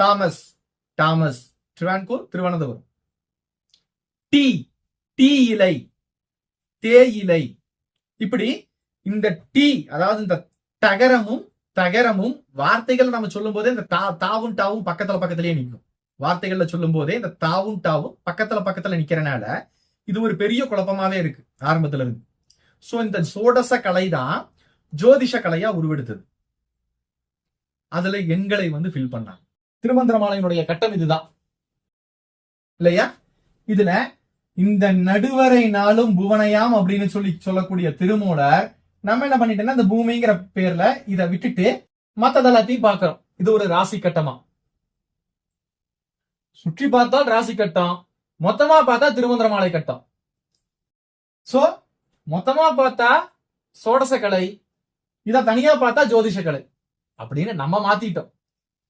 Thomas, Thomas, Travancore, Thiruvananthapuram. Tea, tea இலை, தேயிலை. இப்படி இந்த டீ, அதாவது இந்த தகரமும் தகரமும் வார்த்தைகள் நம்ம சொல்லும் போதே இந்த தாவும் டாவும் பக்கத்திலேயே நிற்கும். வார்த்தைகள்ல சொல்லும் போதே இந்த தாவும் டாவும் பக்கத்துல நிக்கிறனால இது ஒரு பெரிய குழப்பமாவே இருக்கு ஆரம்பத்துல இருந்து. சோ இந்த சோடச கலை தான் ஜோதிஷ கலையா உருவெடுத்தது. அதுல எண்களை ஃபில் பண்ணாங்க. திருமந்திரமாலையினுடைய கட்டம் இதுதான் இல்லையா? இதுல இந்த நடுவரை நாளும் புவனையாம் அப்படின்னு சொல்லக்கூடிய திருமூலர் நம்ம என்ன பண்ணிட்டோம்னா இந்த பூமிங்கிற பேர்ல இதை விட்டுட்டு மத்ததெல்லாத்தையும் பாக்குறோம். இது ஒரு ராசி கட்டமா. சுற்றி பார்த்தால் ராசி கட்டம், மொத்தமா பார்த்தா திருமந்திரமாலை கட்டம். சோ மொத்தமா பார்த்தா சோடச கலை, இத தனியா பார்த்தா ஜோதிஷ கலை அப்படின்னு நம்ம மாத்திட்டோம்.